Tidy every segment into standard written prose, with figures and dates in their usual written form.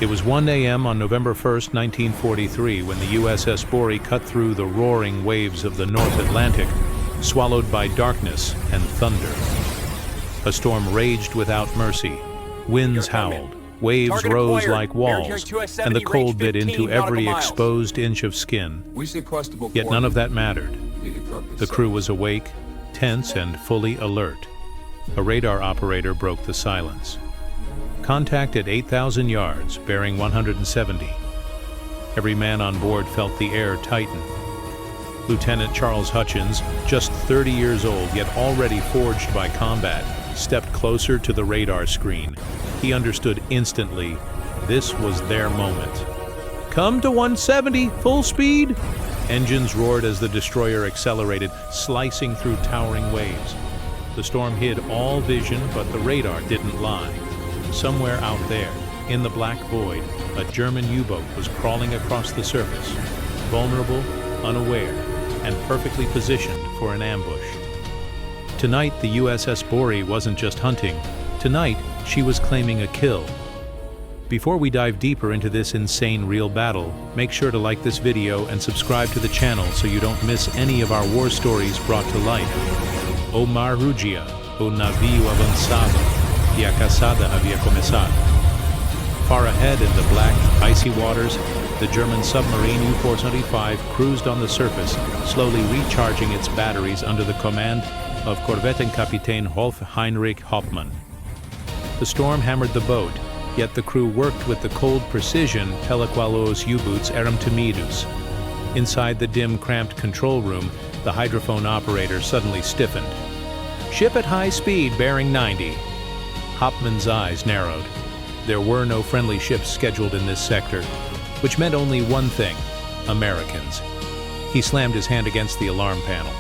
It was 1 a.m. on November 1st, 1943, when the USS Borie cut through the roaring waves of the North Atlantic, swallowed by darkness and thunder. A storm raged without mercy. Winds howled, waves rose like walls, and the cold bit into every exposed inch of skin. Yet none of that mattered. The crew was awake, tense, and fully alert. A radar operator broke the silence. Contact at 8,000 yards, bearing 170. Every man on board felt the air tighten. Lieutenant Charles Hutchins, just 30 years old yet already forged by combat, stepped closer to the radar screen. He understood instantly this was their moment. "Come to 170, full speed!" Engines roared as the destroyer accelerated, slicing through towering waves. The storm hid all vision, but the radar didn't lie. Somewhere out there, in the black void, a German U-boat was crawling across the surface, vulnerable, unaware, and perfectly positioned for an ambush. Tonight, the USS Borie wasn't just hunting. Tonight, she was claiming a kill. Before we dive deeper into this insane real battle, make sure to like this video and subscribe to the channel so you don't miss any of our war stories brought to life. O mar rugia, o navio avançado, e a caçada havia começado. Far ahead in the black, icy waters, the German submarine U-425 cruised on the surface, slowly recharging its batteries under the command of Korvettenkapitän Rolf Heinrich Hauptmann. The storm hammered the boat, yet the crew worked with the cold precision pela qual os U-boats eram temidos. Inside the dim, cramped control room, the hydrophone operator suddenly stiffened. "Ship at high speed, bearing 90. Hauptmann's eyes narrowed. There were no friendly ships scheduled in this sector, which meant only one thing: Americans. He slammed his hand against the alarm panel.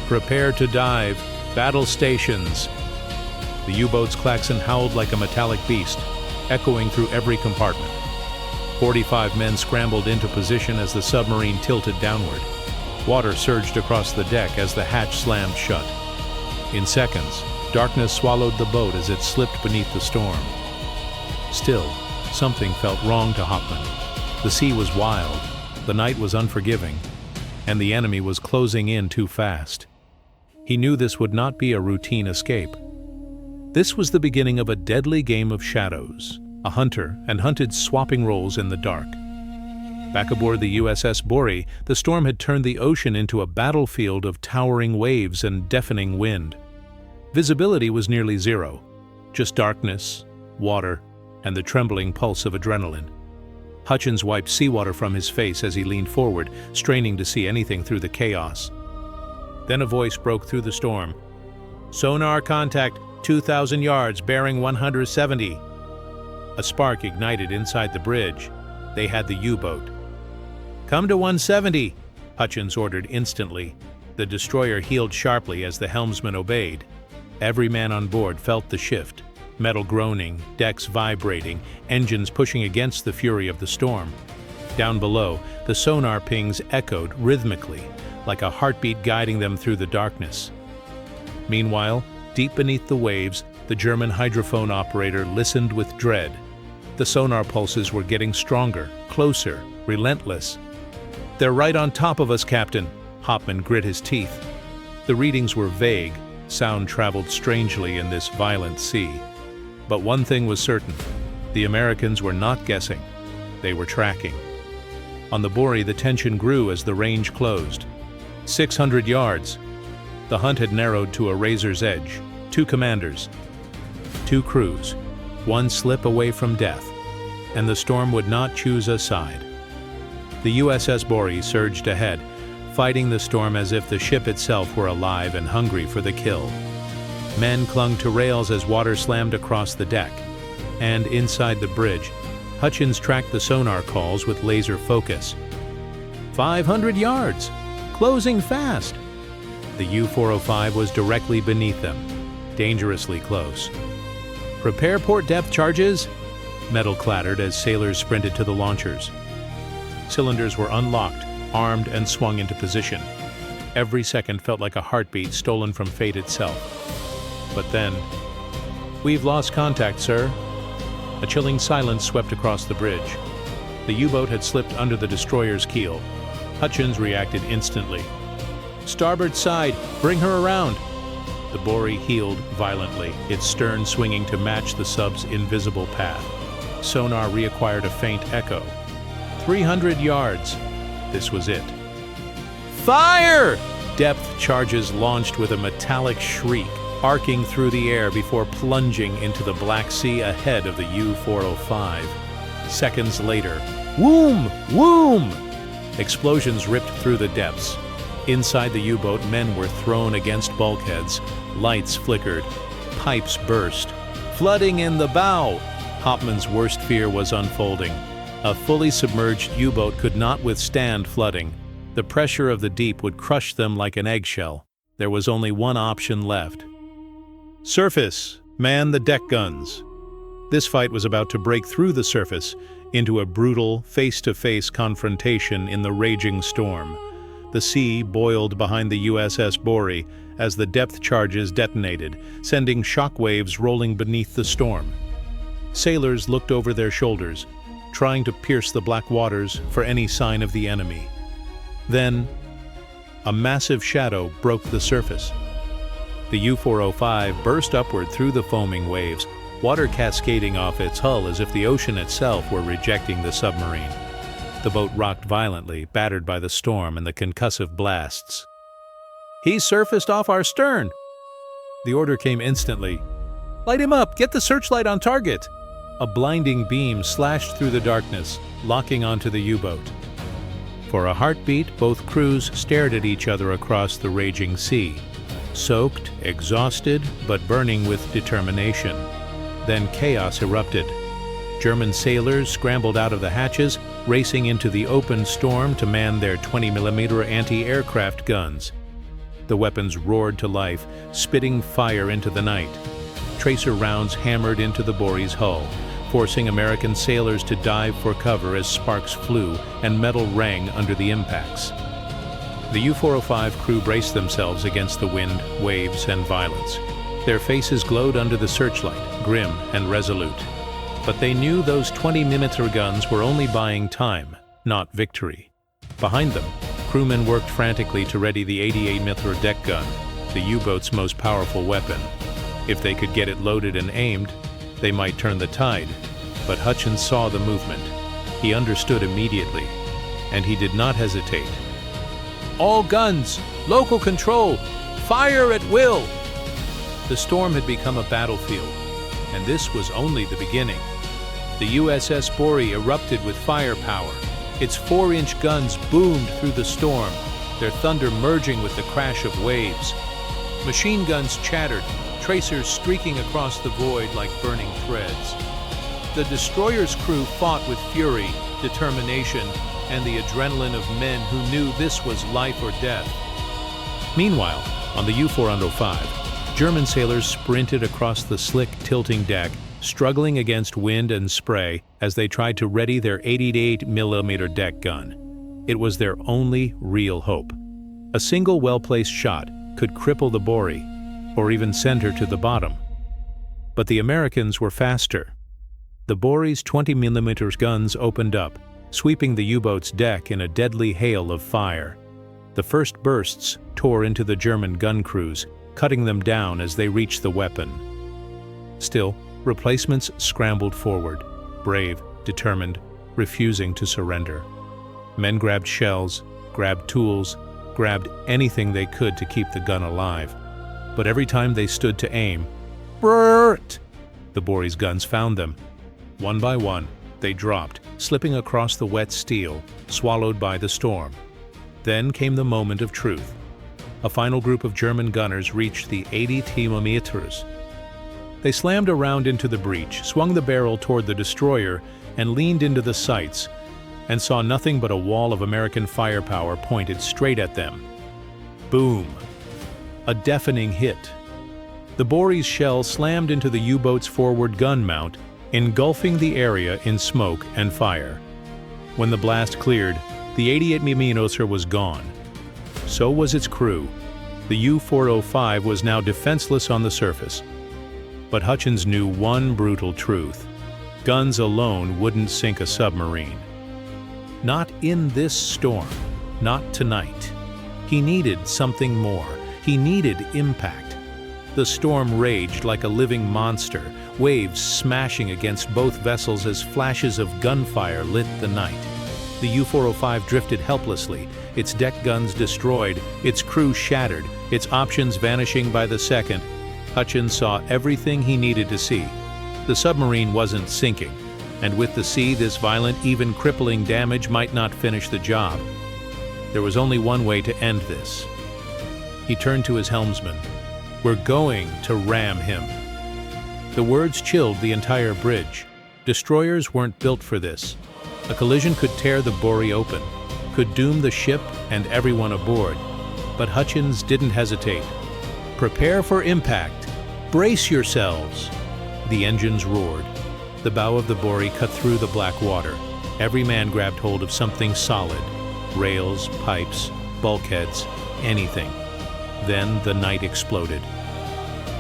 "Prepare to dive. Battle stations." The U-boat's klaxon howled like a metallic beast, echoing through every compartment. 45 men scrambled into position as the submarine tilted downward. Water surged across the deck as the hatch slammed shut. In seconds, darkness swallowed the boat as it slipped beneath the storm. Still, something felt wrong to Hauptmann. The sea was wild, the night was unforgiving, and the enemy was closing in too fast. He knew this would not be a routine escape. This was the beginning of a deadly game of shadows, a hunter and hunted swapping roles in the dark. Back aboard the USS Borie, the storm had turned the ocean into a battlefield of towering waves and deafening wind. Visibility was nearly zero, just darkness, water, and the trembling pulse of adrenaline. Hutchins wiped seawater from his face as he leaned forward, straining to see anything through the chaos. Then a voice broke through the storm. "Sonar contact, 2,000 yards, bearing 170. A spark ignited inside the bridge. They had the U-boat. "Come to 170, Hutchins ordered instantly. The destroyer heeled sharply as the helmsman obeyed. Every man on board felt the shift, metal groaning, decks vibrating, engines pushing against the fury of the storm. Down below, the sonar pings echoed rhythmically, like a heartbeat guiding them through the darkness. Meanwhile, deep beneath the waves, the German hydrophone operator listened with dread. The sonar pulses were getting stronger, closer, relentless. "They're right on top of us, Captain," Hauptmann grit his teeth. The readings were vague. Sound traveled strangely in this violent sea. But one thing was certain: the Americans were not guessing. They were tracking. On the Borie, the tension grew as the range closed. 600 yards. The hunt had narrowed to a razor's edge. 2 commanders, 2 crews, 1 slip away from death, and the storm would not choose a side. The USS Borie surged ahead, fighting the storm as if the ship itself were alive and hungry for the kill. Men clung to rails as water slammed across the deck, and inside the bridge, Hutchins tracked the sonar calls with laser focus. 500 yards! Closing fast! The U-405 was directly beneath them, dangerously close. "Prepare port depth charges!" Metal clattered as sailors sprinted to the launchers. Cylinders were unlocked, armed, and swung into position. Every second felt like a heartbeat stolen from fate itself. But then, "We've lost contact, sir." A chilling silence swept across the bridge. The U-boat had slipped under the destroyer's keel. Hutchins reacted instantly. "Starboard side, bring her around!" The Borie heeled violently, its stern swinging to match the sub's invisible path. Sonar reacquired a faint echo. 300 yards. This was it. Fire! Depth charges launched with a metallic shriek, arcing through the air before plunging into the Black Sea ahead of the U-405. Seconds later, whoom! Whoom! Explosions ripped through the depths. Inside the U-boat, men were thrown against bulkheads. Lights flickered. Pipes burst. Flooding in the bow! Hopman's worst fear was unfolding. A fully submerged U-boat could not withstand flooding. The pressure of the deep would crush them like an eggshell. There was only one option left. Surface! Man the deck guns! This fight was about to break through the surface into a brutal, face-to-face confrontation in the raging storm. The sea boiled behind the USS Borie as the depth charges detonated, sending shockwaves rolling beneath the storm. Sailors looked over their shoulders, trying to pierce the black waters for any sign of the enemy. Then, a massive shadow broke the surface. The U-405 burst upward through the foaming waves, water cascading off its hull as if the ocean itself were rejecting the submarine. The boat rocked violently, battered by the storm and the concussive blasts. "He's surfaced off our stern!" The order came instantly. "Light him up! Get the searchlight on target!" A blinding beam slashed through the darkness, locking onto the U-boat. For a heartbeat, both crews stared at each other across the raging sea, soaked, exhausted, but burning with determination. Then chaos erupted. German sailors scrambled out of the hatches, racing into the open storm to man their 20mm anti-aircraft guns. The weapons roared to life, spitting fire into the night. Tracer rounds hammered into the Borie's hull, forcing American sailors to dive for cover as sparks flew and metal rang under the impacts. The U-405 crew braced themselves against the wind, waves, and violence. Their faces glowed under the searchlight, grim and resolute. But they knew those 20mm guns were only buying time, not victory. Behind them, crewmen worked frantically to ready the 88mm deck gun, the U-boat's most powerful weapon. If they could get it loaded and aimed, they might turn the tide. But Hutchins saw the movement. He understood immediately, and he did not hesitate. "All guns! Local control! Fire at will!" The storm had become a battlefield, and this was only the beginning. The USS Borie erupted with firepower. Its 4-inch guns boomed through the storm, their thunder merging with the crash of waves. Machine guns chattered, tracers streaking across the void like burning threads. The destroyer's crew fought with fury, determination, and the adrenaline of men who knew this was life or death. Meanwhile, on the U-405, German sailors sprinted across the slick, tilting deck, struggling against wind and spray as they tried to ready their 88mm deck gun. It was their only real hope. A single well-placed shot could cripple the Borie, or even send her to the bottom. But the Americans were faster. The Borie's 20mm guns opened up, sweeping the U-boat's deck in a deadly hail of fire. The first bursts tore into the German gun crews, cutting them down as they reached the weapon. Still, replacements scrambled forward, brave, determined, refusing to surrender. Men grabbed shells, grabbed tools, grabbed anything they could to keep the gun alive. But every time they stood to aim, brrrt, the Borie's guns found them. One by one, they dropped, slipping across the wet steel, swallowed by the storm. Then came the moment of truth. A final group of German gunners reached the 80mm. They slammed around into the breach, swung the barrel toward the destroyer, and leaned into the sights, and saw nothing but a wall of American firepower pointed straight at them. Boom! A deafening hit. The Borie's shell slammed into the U-boat's forward gun mount, engulfing the area in smoke and fire. When the blast cleared, the 88mm was gone. So was its crew. The U-405 was now defenseless on the surface. But Hutchins knew one brutal truth. Guns alone wouldn't sink a submarine. Not in this storm, not tonight. He needed something more. He needed impact. The storm raged like a living monster, waves smashing against both vessels as flashes of gunfire lit the night. The U-405 drifted helplessly, its deck guns destroyed, its crew shattered, its options vanishing by the second. Hutchins saw everything he needed to see. The submarine wasn't sinking, and with the sea, this violent, even crippling damage might not finish the job. There was only one way to end this. He turned to his helmsman. "We're going to ram him." The words chilled the entire bridge. Destroyers weren't built for this. A collision could tear the Borie open, could doom the ship and everyone aboard. But Hutchins didn't hesitate. "Prepare for impact. Brace yourselves." The engines roared. The bow of the Borie cut through the black water. Every man grabbed hold of something solid. Rails, pipes, bulkheads, anything. Then the night exploded.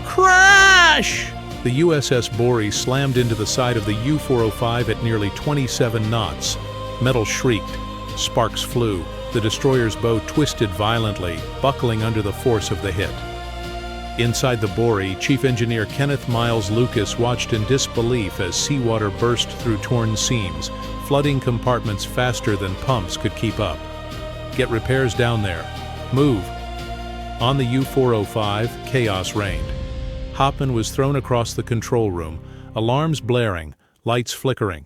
Crash! The USS Borie slammed into the side of the U-405 at nearly 27 knots. Metal shrieked. Sparks flew. The destroyer's bow twisted violently, buckling under the force of the hit. Inside the Borie, Chief Engineer Kenneth Miles Lucas watched in disbelief as seawater burst through torn seams, flooding compartments faster than pumps could keep up. "Get repairs down there. Move." On the U-405, chaos reigned. Hoffman was thrown across the control room, alarms blaring, lights flickering.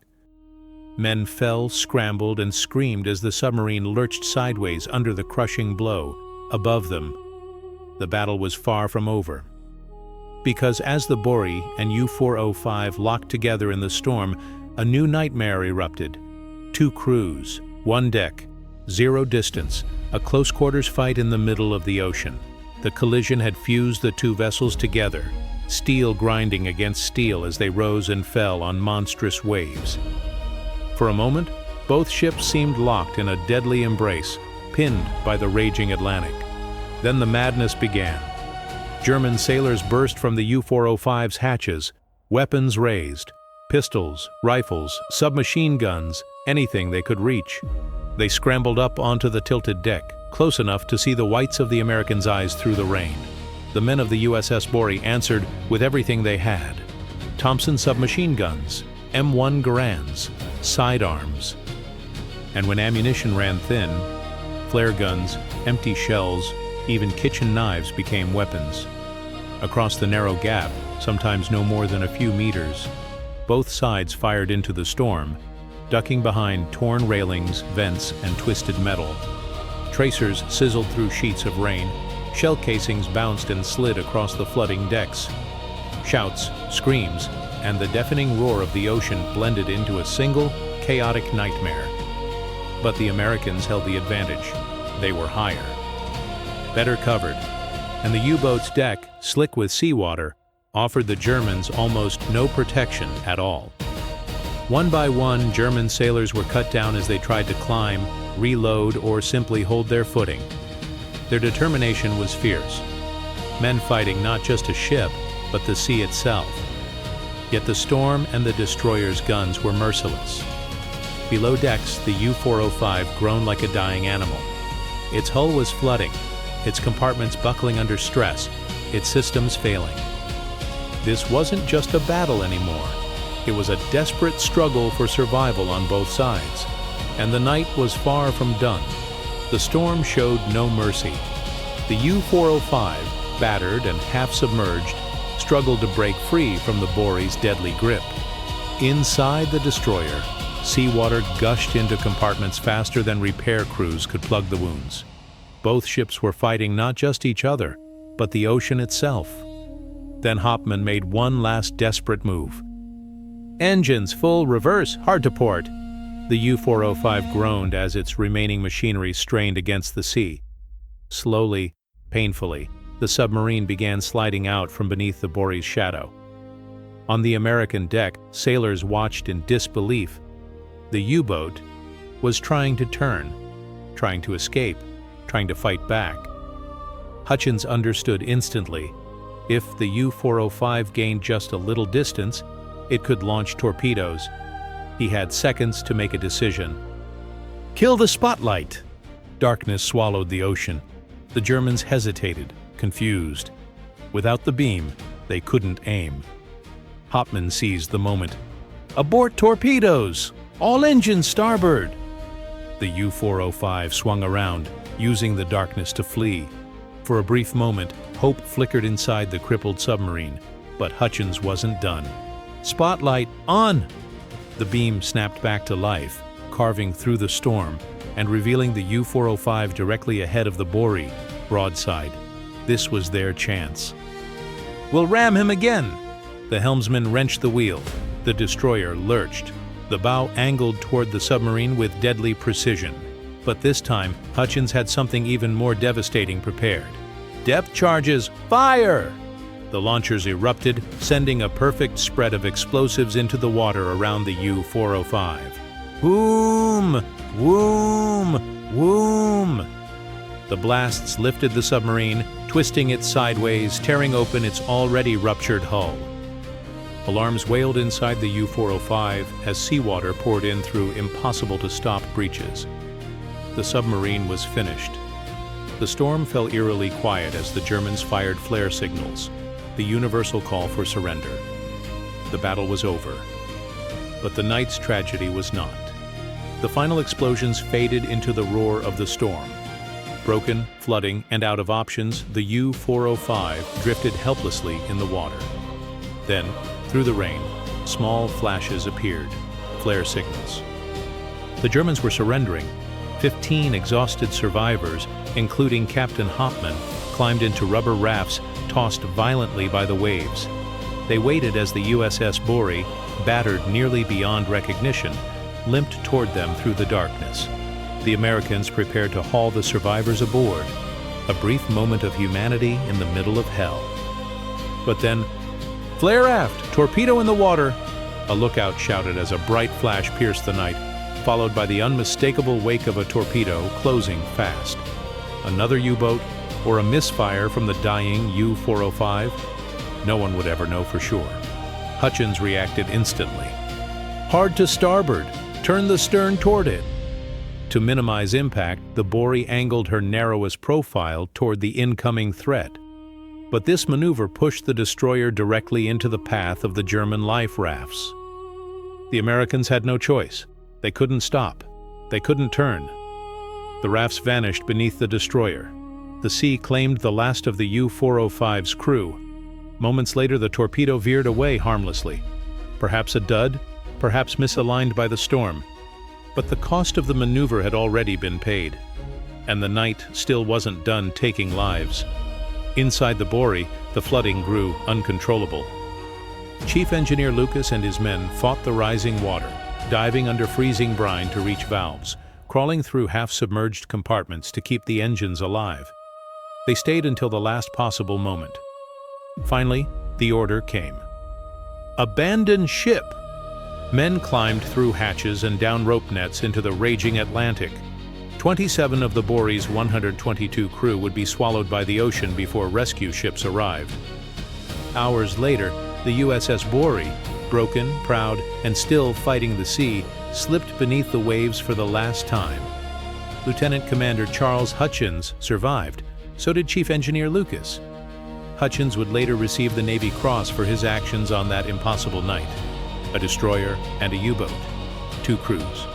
Men fell, scrambled, and screamed as the submarine lurched sideways under the crushing blow. Above them, the battle was far from over. Because as the Borie and U-405 locked together in the storm, a new nightmare erupted. 2 crews, 1 deck, 0 distance, a close-quarters fight in the middle of the ocean. The collision had fused the 2 vessels together, steel grinding against steel as they rose and fell on monstrous waves. For a moment, both ships seemed locked in a deadly embrace, pinned by the raging Atlantic. Then the madness began. German sailors burst from the U-405's hatches, weapons raised, pistols, rifles, submachine guns, anything they could reach. They scrambled up onto the tilted deck, close enough to see the whites of the Americans' eyes through the rain. The men of the USS Borie answered with everything they had. Thompson submachine guns, M1 Garands, sidearms. And when ammunition ran thin, flare guns, empty shells, even kitchen knives became weapons. Across the narrow gap, sometimes no more than a few meters, both sides fired into the storm, ducking behind torn railings, vents, and twisted metal. Tracers sizzled through sheets of rain. Shell casings bounced and slid across the flooding decks. Shouts, screams, and the deafening roar of the ocean blended into a single, chaotic nightmare. But the Americans held the advantage. They were higher, better covered, and the U-boat's deck, slick with seawater, offered the Germans almost no protection at all. One by one, German sailors were cut down as they tried to climb, reload, or simply hold their footing. Their determination was fierce. Men fighting not just a ship, but the sea itself. Yet the storm and the destroyer's guns were merciless. Below decks, the U-405 groaned like a dying animal. Its hull was flooding, its compartments buckling under stress, its systems failing. This wasn't just a battle anymore. It was a desperate struggle for survival on both sides. And the night was far from done. The storm showed no mercy. The U-405, battered and half-submerged, struggled to break free from the Borie's deadly grip. Inside the destroyer, seawater gushed into compartments faster than repair crews could plug the wounds. Both ships were fighting not just each other, but the ocean itself. Then Hoffman made one last desperate move. "Engines full, reverse, hard to port." The U-405 groaned as its remaining machinery strained against the sea. Slowly, painfully, the submarine began sliding out from beneath the Borie's shadow. On the American deck, sailors watched in disbelief. The U-boat was trying to turn, trying to escape, trying to fight back. Hutchins understood instantly. If the U-405 gained just a little distance, It could launch torpedoes. He had seconds to make a decision. Kill the spotlight! Darkness swallowed the ocean. The Germans hesitated, confused. Without the beam, they couldn't aim. Hauptmann seized the moment. Abort torpedoes! All engines starboard! The U-405 swung around, using the darkness to flee. For a brief moment, hope flickered inside the crippled submarine, but Hutchins wasn't done. Spotlight on! The beam snapped back to life, carving through the storm and revealing the U-405 directly ahead of the Borie, broadside. This was their chance. We'll ram him again! The helmsman wrenched the wheel. The destroyer lurched. The bow angled toward the submarine with deadly precision. But this time, Hutchins had something even more devastating prepared. Depth charges, fire! The launchers erupted, sending a perfect spread of explosives into the water around the U-405. Boom! Woom! Woom! The blasts lifted the submarine, twisting it sideways, tearing open its already ruptured hull. Alarms wailed inside the U-405 as seawater poured in through impossible-to-stop breaches. The submarine was finished. The storm fell eerily quiet as the Germans fired flare signals, the universal call for surrender. The battle was over. But the night's tragedy was not. The final explosions faded into the roar of the storm. Broken, flooding, and out of options, the U-405 drifted helplessly in the water. Then, through the rain, small flashes appeared, flare signals. The Germans were surrendering. 15 exhausted survivors, including Captain Hauptmann, climbed into rubber rafts tossed violently by the waves. They waited as the USS Borie, battered nearly beyond recognition, limped toward them through the darkness. The Americans prepared to haul the survivors aboard, a brief moment of humanity in the middle of hell. But then, flare aft! Torpedo in the water! A lookout shouted as a bright flash pierced the night, followed by the unmistakable wake of a torpedo closing fast. Another U-boat, or a misfire from the dying U-405? No one would ever know for sure. Hutchins reacted instantly. Hard to starboard! Turn the stern toward it! To minimize impact, the Borie angled her narrowest profile toward the incoming threat. But this maneuver pushed the destroyer directly into the path of the German life rafts. The Americans had no choice. They couldn't stop. They couldn't turn. The rafts vanished beneath the destroyer. The sea claimed the last of the U-405's crew. Moments later, the torpedo veered away harmlessly. Perhaps a dud, perhaps misaligned by the storm. But the cost of the maneuver had already been paid, and the night still wasn't done taking lives. Inside the Borie, the flooding grew uncontrollable. Chief Engineer Lucas and his men fought the rising water, diving under freezing brine to reach valves, crawling through half-submerged compartments to keep the engines alive. They stayed until the last possible moment. Finally, the order came. Abandon ship! Men climbed through hatches and down rope nets into the raging Atlantic. 27 of the Borie's 122 crew would be swallowed by the ocean before rescue ships arrived. Hours later, the USS Borie, broken, proud, and still fighting the sea, slipped beneath the waves for the last time. Lieutenant Commander Charles Hutchins survived. So did Chief Engineer Lucas. Hutchins would later receive the Navy Cross for his actions on that impossible night. A destroyer and a U-boat. 2 crews.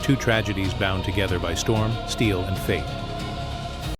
2 tragedies bound together by storm, steel, and fate.